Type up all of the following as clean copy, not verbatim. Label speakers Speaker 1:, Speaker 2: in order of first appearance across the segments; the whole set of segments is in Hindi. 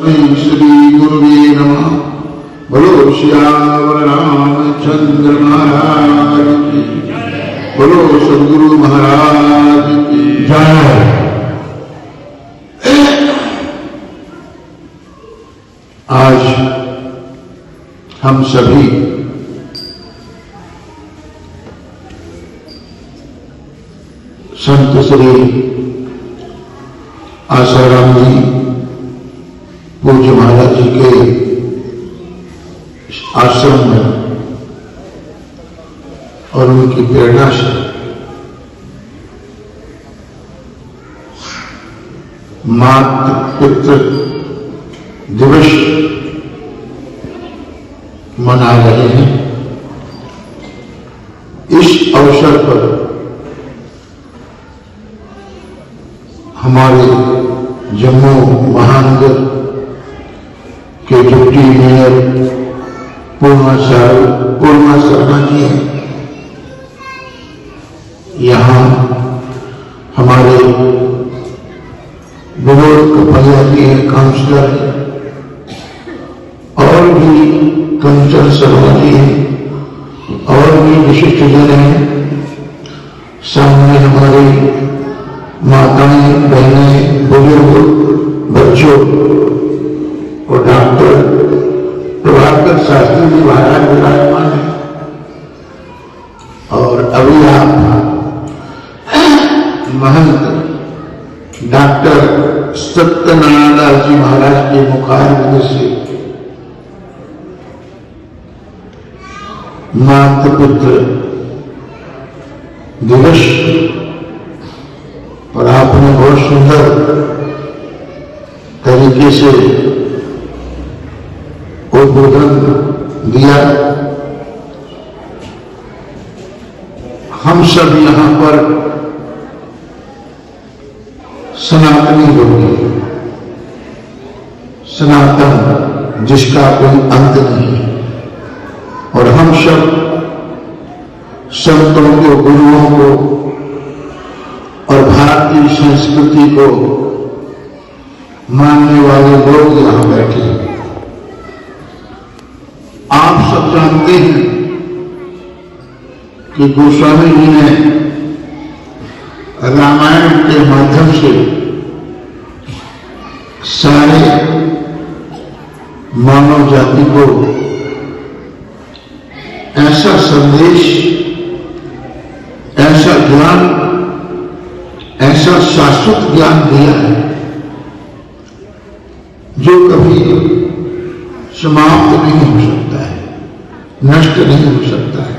Speaker 1: तस्मै श्री गुरुवे नमः। बोलो श्यावर रामचंद्र महाराज की, बोलो सद्गुरु महाराज की जय। आज हम सभी संत श्री आसाराम जी पूज्य महाराज जी के आश्रम में और उनकी प्रेरणा से मातृ पितृ दिवस मना रहे हैं। इस अवसर पर हमारे जम्मू महानगर के डिप्टी मेयर पूर्णा शर्मा जी हैं। यहाँ हमारे विनोद कपलिया के काउंसलर हैं और भी कंचन शर्मा जी हैं और भी विशिष्ट जन हैं। सामने हमारी माताएं, बहनें, बुजुर्ग, बच्चों और डॉक्टर प्रभाकर शास्त्री जी महाराज विराजमान है। और अभी आप महंत डॉक्टर सत्यनारायण दास जी महाराज के मुखारविंद से मातृ पितृ दिवस और आपने बहुत सुंदर तरीके से उद्बोधन दिया। हम सब यहां पर सनातनी लोग हैं, सनातन जिसका कोई अंत नहीं है। और हम सब संतों को, गुरुओं को और भारतीय संस्कृति को मानने वाले लोग यहां बैठे हैं। आप सब जानते हैं कि गोस्वामी जी ने रामायण के माध्यम से सारे मानव जाति को ऐसा संदेश, ऐसा ज्ञान, ऐसा शाश्वत ज्ञान दिया है जो कभी समाप्त नहीं हो सकता है, नष्ट नहीं हो सकता है।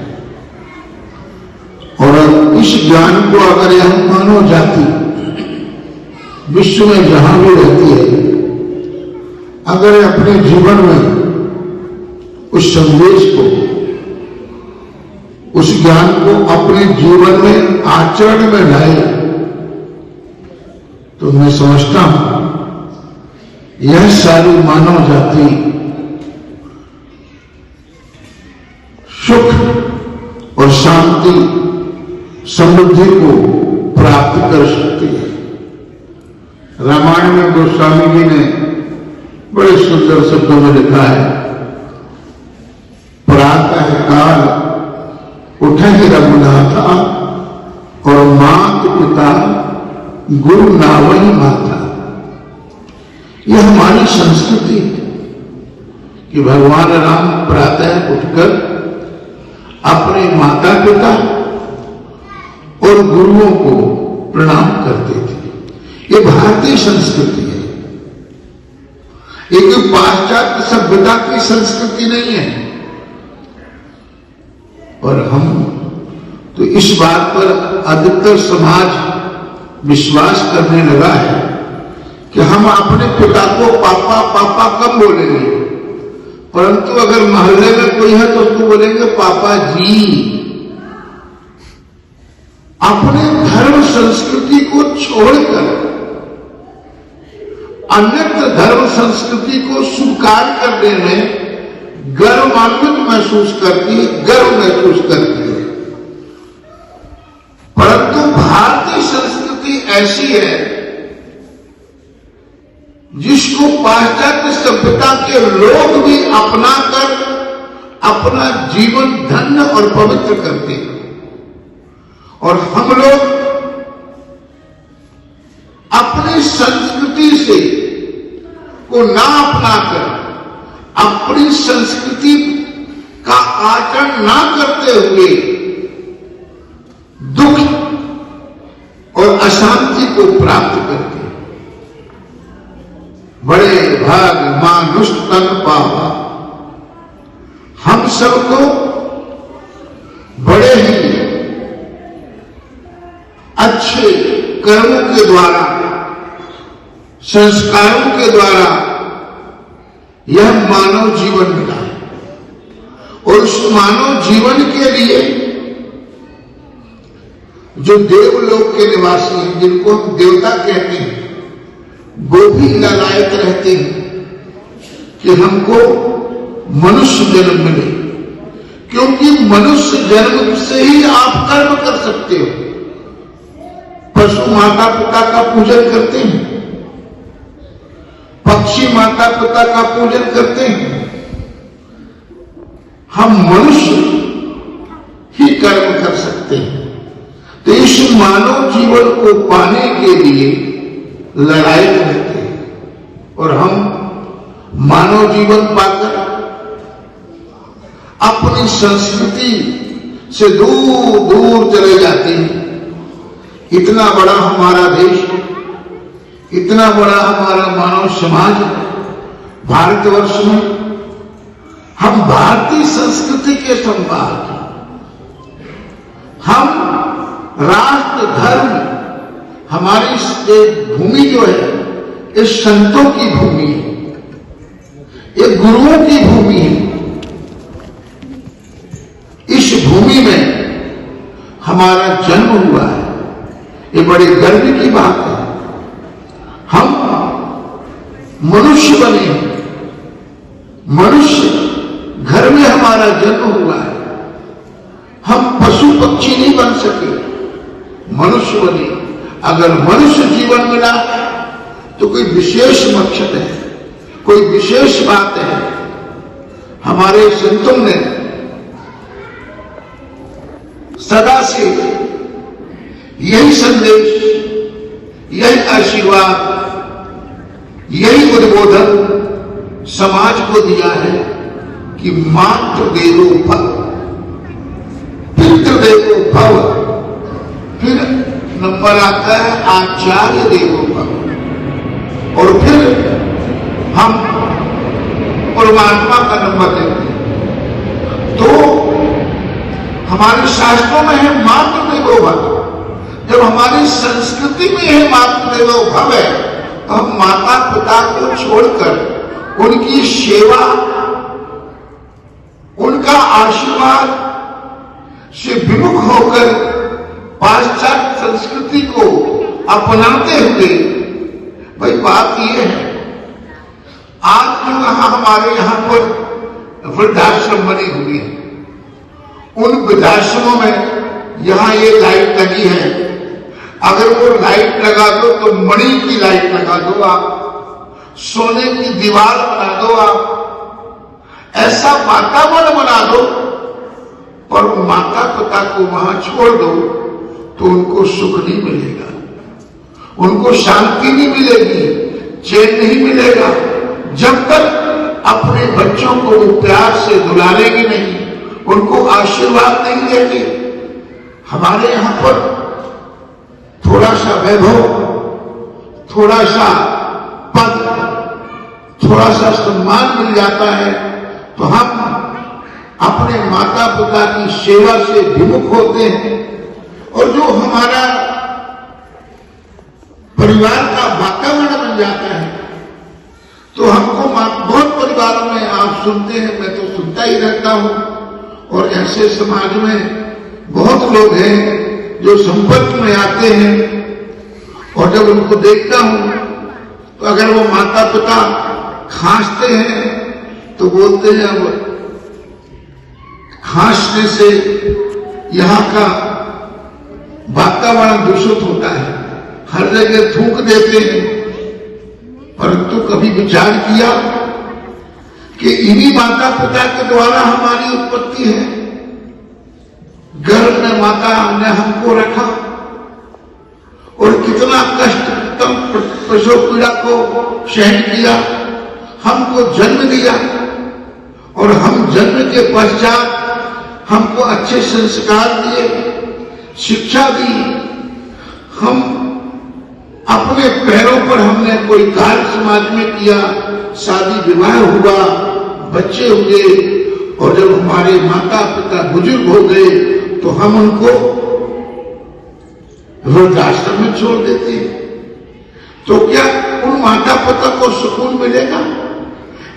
Speaker 1: और इस ज्ञान को अगर यह मानव जाति विश्व में जहां भी रहती है, अगर अपने जीवन में उस संदेश को, उस ज्ञान को अपने जीवन में आचरण में लाए, तो मैं समझता हूं यह सारी मानव जाति सुख और शांति, समृद्धि को प्राप्त कर सकती है। रामायण में गोस्वामी जी ने बड़े सुंदर शब्दों में लिखा है, प्रातः काल उठे रघुनाथा और मात पिता गुरु नावई माता। यह हमारी संस्कृति है कि भगवान राम प्रातः उठकर अपने माता पिता और गुरुओं को प्रणाम करते थे। ये भारतीय संस्कृति है, एक पाश्चात्य सभ्यता की संस्कृति नहीं है। और हम तो इस बात पर अधिकतर समाज विश्वास करने लगा है कि हम अपने पिता को पापा पापा कब बोलेंगे, परंतु अगर मोहल्ले में कोई है तो उसको बोलेंगे पापा जी। अपने धर्म संस्कृति को छोड़कर अन्यत्र धर्म संस्कृति को स्वीकार करने में गर्वान्वित महसूस करती है, गर्व महसूस करती है। परंतु भारतीय संस्कृति ऐसी है जिसको पाश्चात्य सभ्यता के लोग भी अपनाकर अपना जीवन धन्य और पवित्र करते हैं, और हम लोग अपनी संस्कृति से को ना अपनाकर अपनी संस्कृति का आचरण ना करते हुए दुख और अशांति को प्राप्त करते हैं। बड़े भाग मानुष तन पावा, हम सबको बड़े ही अच्छे कर्मों के द्वारा, संस्कारों के द्वारा यह मानव जीवन मिला है, और उस मानव जीवन के लिए जो देवलोक के निवासी हैं, जिनको हम देवता कहते हैं, वो भी ललायत रहते हैं कि हमको मनुष्य जन्म मिले, क्योंकि मनुष्य जन्म से ही आप कर्म कर सकते हो। पशु माता पिता का पूजन करते हैं, पक्षी माता पिता का पूजन करते हैं, हम मनुष्य ही कर्म कर सकते हैं। तो इस मानव जीवन को पाने के लिए लड़ाई रहते हैं, और हम मानव जीवन पाकर अपनी संस्कृति से दूर दूर चले जाते हैं। इतना बड़ा हमारा देश, इतना बड़ा हमारा मानव समाज भारतवर्ष में, हम भारतीय संस्कृति के संवाहक हैं। हम राष्ट्र धर्म, हमारी भूमि जो है ये संतों की भूमि है, ये गुरुओं की भूमि है। इस भूमि में हमारा जन्म हुआ है, ये बड़ी गर्व की बात है। हम मनुष्य बने हैं, मनुष्य घर में हमारा जन्म हुआ है। हम पशु पक्षी नहीं बन सके, मनुष्य बने। अगर मनुष्य जीवन मिला तो कोई विशेष मकसद है, कोई विशेष बात है। हमारे संतों ने सदा से यही संदेश, यही आशीर्वाद, यही उद्बोधन समाज को दिया है कि मातृदेवो भव, पितृदेवो भव, फिर नंबर आता है आचार्य देवो भव, और फिर हम परमात्मा का नंबर देते हैं। तो हमारे शास्त्रों में है मातृदेवो भव। जब हमारी संस्कृति में है मातृदेवो भव है, तो हम माता पिता को छोड़कर उनकी सेवा, उनका आशीर्वाद से विमुख होकर पाश्चात्य संस्कृति को अपनाते हुए, भाई बात यह है, आज जो हमारे यहाँ पर वृद्धाश्रम बने हुए हैं, उन वृद्धाश्रमों में यहाँ ये लाइट लगी है, अगर वो लाइट लगा दो तो मणि की लाइट लगा दो आप, सोने की दीवार बना दो आप, ऐसा वातावरण बना दो, पर माता पिता को वहां छोड़ दो तो उनको सुख नहीं मिलेगा, उनको शांति नहीं मिलेगी, चैन नहीं मिलेगा, जब तक अपने बच्चों को वो प्यार से दुलारेंगे नहीं, उनको आशीर्वाद नहीं देंगे। हमारे यहाँ पर थोड़ा सा वैभव, थोड़ा सा पद, थोड़ा सा सम्मान मिल जाता है तो हम अपने माता पिता की सेवा से विमुख होते हैं, और जो हमारा परिवार का वातावरण बन जाता है तो हमको बहुत परिवारों में आप सुनते हैं, मैं तो सुनता ही रहता हूं, और ऐसे समाज में बहुत लोग हैं जो संपर्क में आते हैं, और जब उनको देखता हूं तो अगर वो माता पिता खांसते हैं तो बोलते हैं अब खांसने से यहाँ का वातावरण दूषित होता है, हर जगह थूक देते हैं, परंतु कभी विचार किया कि इन्हीं माता पिता के द्वारा हमारी उत्पत्ति है। गर्भ में माता ने हमको रखा और कितना कष्ट, प्रसव पीड़ा को सहन किया, हमको जन्म दिया और हम जन्म के पश्चात हमको अच्छे संस्कार दिए, शिक्षा दी, हम अपने पैरों पर हमने कोई कार्य समाज में किया, शादी विवाह हुआ, बच्चे हुए और जब हमारे माता पिता बुजुर्ग हो गए तो हम उनको वृद्धाश्रम में छोड़ देते हैं। तो क्या उन माता पिता को सुकून मिलेगा?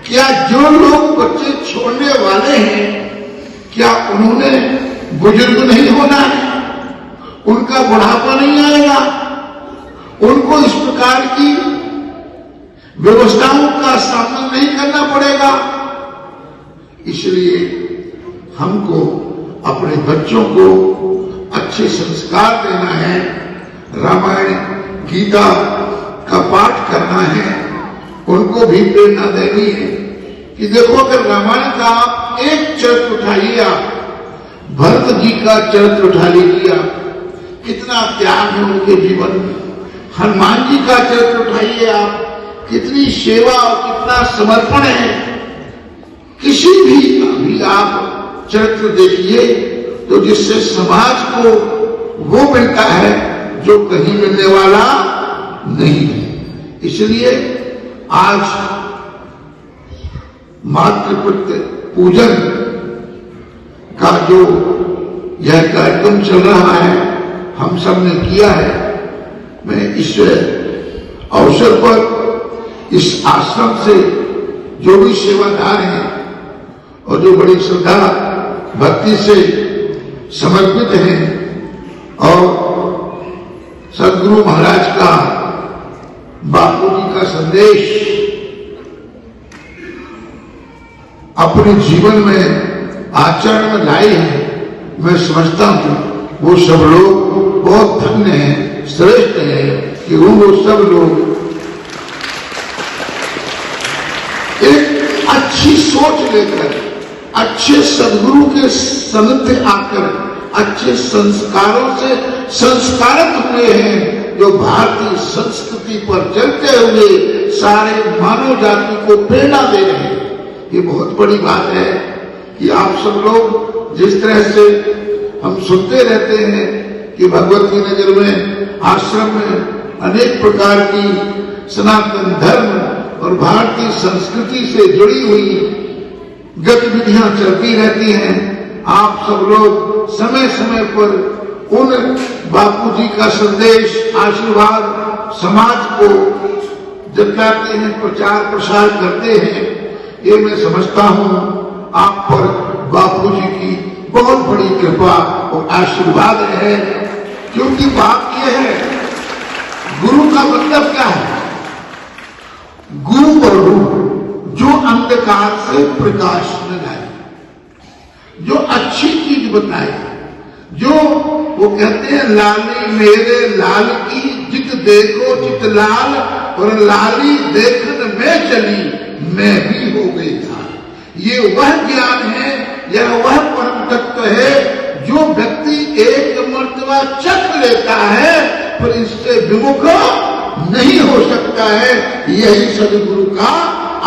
Speaker 1: क्या जो लोग बच्चे छोड़ने वाले हैं, क्या उन्होंने बुजुर्ग नहीं होना है? उनका बुढ़ापा नहीं आएगा? उनको इस प्रकार की व्यवस्थाओं का सामना नहीं करना पड़ेगा? इसलिए हमको अपने बच्चों को अच्छे संस्कार देना है, रामायण गीता का पाठ करना है, उनको भी प्रेरणा देनी है कि देखो अगर रामायण का आप एक चरित्र उठाइए, आप भरत जी का चरित्र उठा लीजिए, आप कितना त्याग है उनके जीवन में। हनुमान जी का चरित्र उठाइए, आप कितनी सेवा और कितना समर्पण है। किसी भी आप चरित्र देखिए तो जिससे समाज को वो मिलता है जो कहीं मिलने वाला नहीं है। इसलिए आज मातृपितृ पूजन का जो यह कार्यक्रम चल रहा है, हम सब ने किया है। मैं इस अवसर पर इस आश्रम से जो भी सेवादार हैं और जो बड़ी श्रद्धा भक्ति से समर्पित हैं और सदगुरु महाराज का, बापू जी का संदेश अपने जीवन में आचरण में लाए हैं, मैं समझता हूं वो सब लोग बहुत धन्य हैं, श्रेष्ठ हैं कि वो सब लोग एक अच्छी सोच लेकर, अच्छे सदगुरु के सनिध्य आकर, अच्छे संस्कारों से संस्कारित हुए हैं, जो भारतीय संस्कृति पर चलते हुए सारे मानव जाति को प्रेरणा दे रहे हैं। ये बहुत बड़ी बात है कि आप सब लोग जिस तरह से हम सुनते रहते हैं कि भगवत की नजर में आश्रम में अनेक प्रकार की सनातन धर्म और भारतीय संस्कृति से जुड़ी हुई गतिविधियां चलती रहती हैं। आप सब लोग समय समय पर उन बापूजी का संदेश, आशीर्वाद समाज को जताते हैं, प्रचार प्रसार करते हैं। ये मैं समझता हूं आप पर बापूजी की बहुत बड़ी कृपा और आशीर्वाद है। क्योंकि बात यह है, गुरु का मतलब क्या है? गुरु और रूप, जो अंधकार से प्रकाश में लाए, जो अच्छी चीज बताए, जो वो कहते हैं लाली मेरे लाल की जित देखो चित लाल, और लाली देखन में चली मैं भी हो गई था। ये वह ज्ञान है, यह वह परम तत्व है जो व्यक्ति एक मर्तबा चख लेता है पर इससे विमुख नहीं हो सकता है। यही सदगुरु का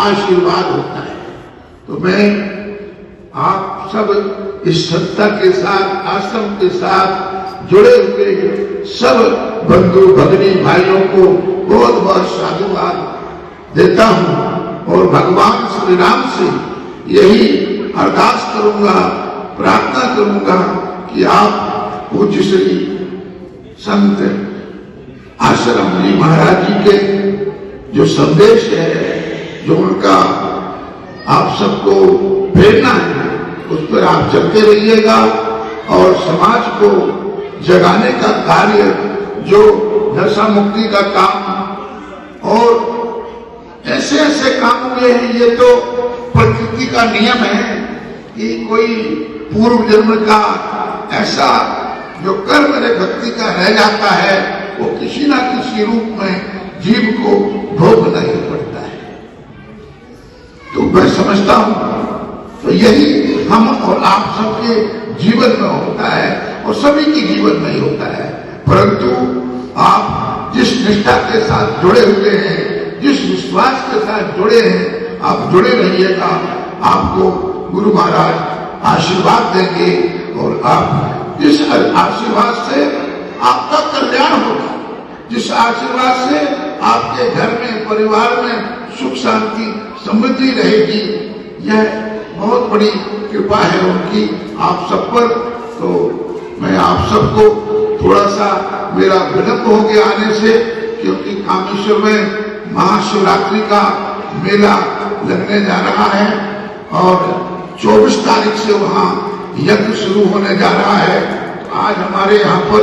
Speaker 1: आशीर्वाद होता है। तो मैं आप सब इस संस्था के साथ, आश्रम के साथ जुड़े हुए सब बंधु भगिनी भाइयों को बहुत बहुत साधुवाद देता हूं और भगवान श्री राम से यही अरदास करूंगा, प्रार्थना करूंगा कि आप पूज्य श्री संत आश्रम जी महाराज जी के जो संदेश है, जो उनका आप सबको प्रेरणा है, उस पर आप चलते रहिएगा और समाज को जगाने का कार्य, जो दशा मुक्ति का काम और ऐसे ऐसे काम हुए हैं, ये तो प्रकृति का नियम है कि कोई पूर्व जन्म का ऐसा जो कर्म मेरे भक्ति का रह जाता है, वो किसी ना किसी रूप में जीव को भोगना ही पड़ता है। मैं समझता हूं तो यही हम और आप सबके जीवन में होता है और सभी के जीवन में ही होता है। परंतु आप जिस निष्ठा के साथ जुड़े हुए हैं, जिस विश्वास के साथ जुड़े हैं, आप जुड़े रहिएगा। आपको गुरु महाराज आशीर्वाद देंगे और आप जिस आशीर्वाद से आपका कल्याण होगा, जिस आशीर्वाद से आपके घर में, परिवार में सुख शांति समृद्धि रहेगी, यह बहुत बड़ी कृपा है उनकी आप सब पर। तो मैं आप सबको थोड़ा सा मेरा विलंब हो गया आने से, क्योंकि कामेश्वर में महाशिवरात्रि का मेला लगने जा रहा है और 24 तारीख से वहां यज्ञ शुरू होने जा रहा है। तो आज हमारे यहाँ पर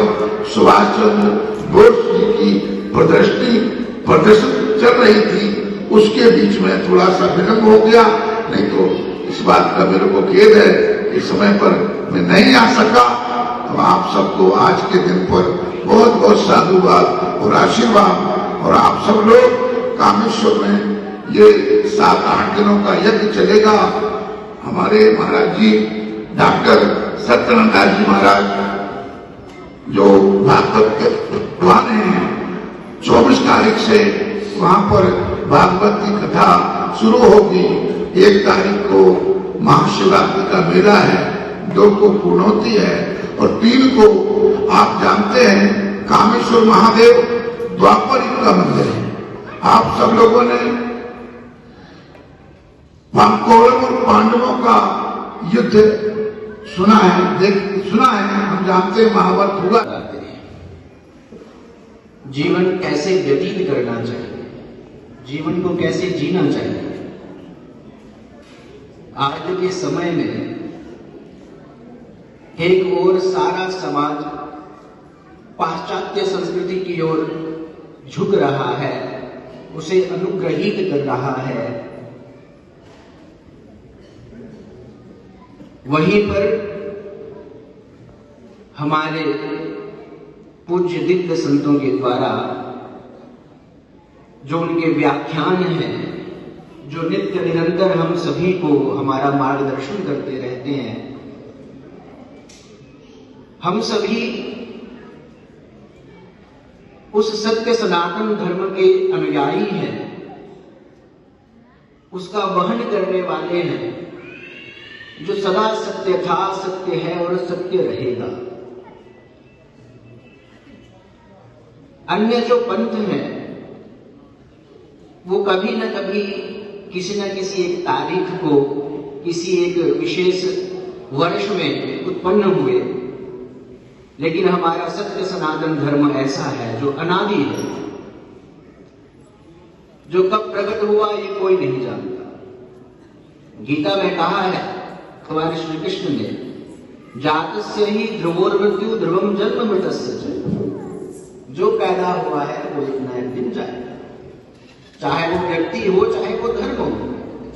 Speaker 1: सुभाष चंद्र बोस जी की प्रदर्शन चल रही थी, उसके बीच में थोड़ा सा विलंब हो गया। नहीं तो इस बात का मेरे को खेद है कि समय पर मैं नहीं आ सका। तो आप सबको आज के दिन पर बहुत बहुत साधुवाद और आशीर्वाद। और आप सब लोग कामेश्वर में ये 7-8 दिनों का यज्ञ चलेगा। हमारे महाराज जी डॉक्टर सत्यनारायण जी महाराज जो भागवत के विद्वान हैं, 24 तारीख से वहां पर भागवत की कथा शुरू होगी। 1 तारीख को महाशिवरात्रि का मेला है, 2 को पूर्णोती है और 3 को आप जानते हैं कामेश्वर महादेव द्वापर युग का मंदिर है। आप सब लोगों ने कौरव और पांडवों का युद्ध सुना है, सुना है, हम जानते हैं महाभारत हुआ।
Speaker 2: जीवन कैसे व्यतीत करना चाहिए, जीवन को कैसे जीना चाहिए। आज के समय में एक ओर सारा समाज पाश्चात्य संस्कृति की ओर झुक रहा है, उसे अनुग्रहित कर रहा है, वहीं पर हमारे पूज्य दिव्य संतों के द्वारा जो उनके व्याख्यान हैं, जो नित्य निरंतर हम सभी को हमारा मार्गदर्शन करते रहते हैं, हम सभी उस सत्य सनातन धर्म के अनुयायी हैं, उसका वहन करने वाले हैं, जो सदा सत्य था, सत्य है और सत्य रहेगा। अन्य जो पंथ हैं वो कभी न कभी किसी न किसी एक तारीख को, किसी एक विशेष वर्ष में उत्पन्न हुए, लेकिन हमारा सत्य सनातन धर्म ऐसा है जो अनादि है, जो कब प्रकट हुआ ये कोई नहीं जानता। गीता में कहा है भगवान श्री कृष्ण ने, जातस्य ही ध्रुवोर्मृत्यु ध्रुवम जन्म मृतस्य च, जो पैदा हुआ है वो एक न एक दिन जाएगा। चाहे वो व्यक्ति हो, चाहे वो धर्म हो,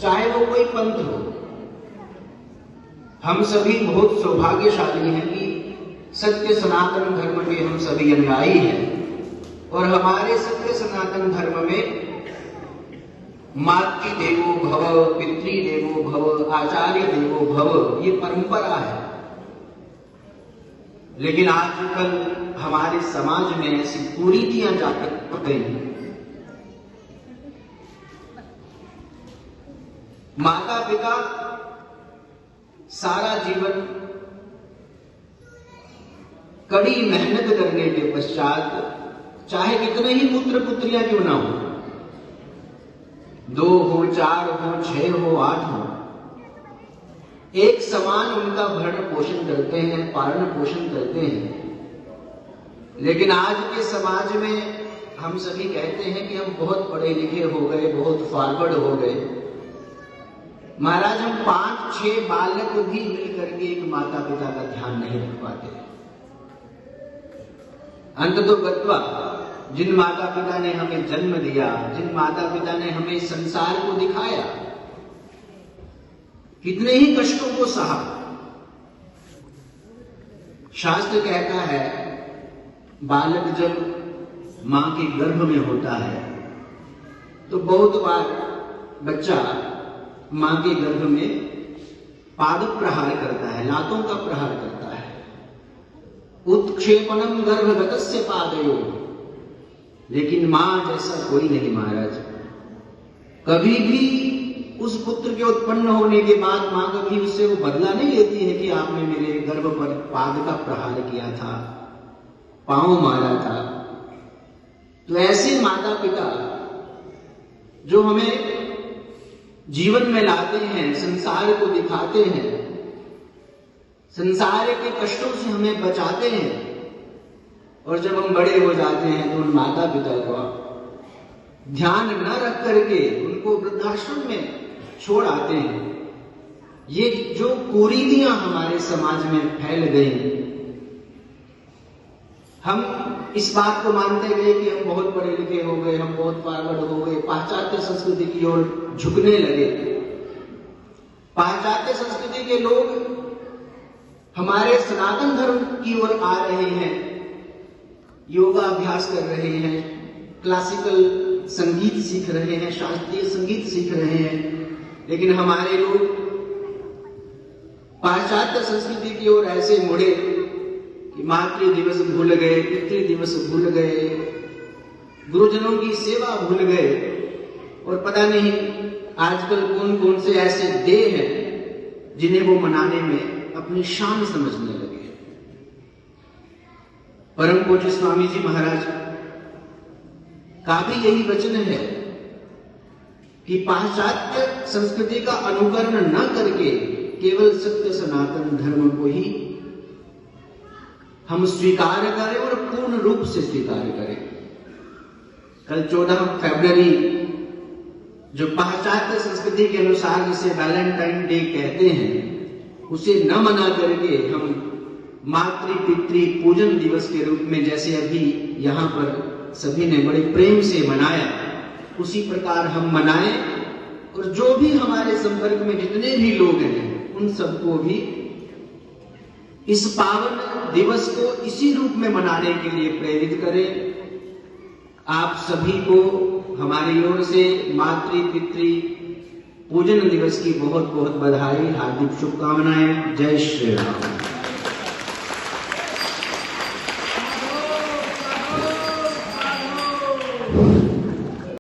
Speaker 2: चाहे वो कोई पंथ हो। हम सभी बहुत सौभाग्यशाली हैं कि सत्य सनातन धर्म के हम सभी अनुयायी हैं और हमारे सत्य सनातन धर्म में मातृ देवो भव, पितृ देवो भव, आचार्य देवो भव, ये परंपरा है। लेकिन आजकल हमारे समाज में ऐसी कुरीतियां जाकर गई। माता पिता सारा जीवन कड़ी मेहनत करने के पश्चात, चाहे कितने ही पुत्र पुत्रियां क्यों ना हो, 2 हो, 4 हो, 6 हो, 8 हो, एक समान उनका भरण पोषण करते हैं, पालन पोषण करते हैं। लेकिन आज के समाज में हम सभी कहते हैं कि हम बहुत पढ़े लिखे हो गए, बहुत फॉरवर्ड हो गए। महाराज, हम 5-6 बालक भी मिलकर के एक माता पिता का ध्यान नहीं रख पाते। अंततो गत्वा जिन माता पिता ने हमें जन्म दिया, जिन माता पिता ने हमें संसार को दिखाया, कितने ही कष्टों को सहा। शास्त्र कहता है बालक जब मां के गर्भ में होता है तो बहुत बार बच्चा मां के गर्भ में पाद प्रहार करता है, लातों का प्रहार करता है। उत्क्षेपणम गर्भगतस्य पादयो, लेकिन मां जैसा कोई नहीं महाराज। कभी भी उस पुत्र के उत्पन्न होने के बाद मां कभी उससे वो बदला नहीं लेती है कि आपने मेरे गर्भ पर पाद का प्रहार किया था, पांव मारा था। तो ऐसे माता पिता जो हमें जीवन में लाते हैं, संसार को दिखाते हैं, संसार के कष्टों से हमें बचाते हैं, और जब हम बड़े हो जाते हैं तो उन माता पिता का ध्यान न रख करके उनको वृद्धाश्रम में छोड़ आते हैं। ये जो कुरीतियां हमारे समाज में फैल गई, हम इस बात को मानते गए कि हम बहुत पढ़े लिखे हो गए, हम बहुत फॉरवर्ड हो गए, पाश्चात्य संस्कृति की ओर झुकने लगे। पाश्चात्य संस्कृति के लोग हमारे सनातन धर्म की ओर आ रहे हैं, योगा अभ्यास कर रहे हैं, क्लासिकल संगीत सीख रहे हैं, शास्त्रीय संगीत सीख रहे हैं, लेकिन हमारे लोग पाश्चात्य संस्कृति की ओर ऐसे मुड़े कि मातृ दिवस भूल गए, पितृ दिवस भूल गए, गुरुजनों की सेवा भूल गए, और पता नहीं आजकल कौन कौन से ऐसे डे हैं जिन्हें वो मनाने में अपनी शान समझने लगे। परम पूज्य स्वामी जी महाराज का भी यही वचन है कि पाश्चात्य संस्कृति का अनुकरण न करके केवल सत्य सनातन धर्म को ही हम स्वीकार करें और पूर्ण रूप से स्वीकार करें। कल 14 फरवरी जो पाश्चात्य संस्कृति के अनुसार जिसे वैलेंटाइन डे कहते हैं, उसे न मना करके हम मातृ पितृ पूजन दिवस के रूप में, जैसे अभी यहाँ पर सभी ने बड़े प्रेम से मनाया, उसी प्रकार हम मनाएं, और जो भी हमारे संपर्क में जितने भी लोग हैं उन सबको भी इस पावन दिवस को इसी रूप में मनाने के लिए प्रेरित करें। आप सभी को हमारी ओर से मातृ पितृ पूजन दिवस की बहुत बहुत बधाई, हार्दिक शुभकामनाएं। जय श्री राम।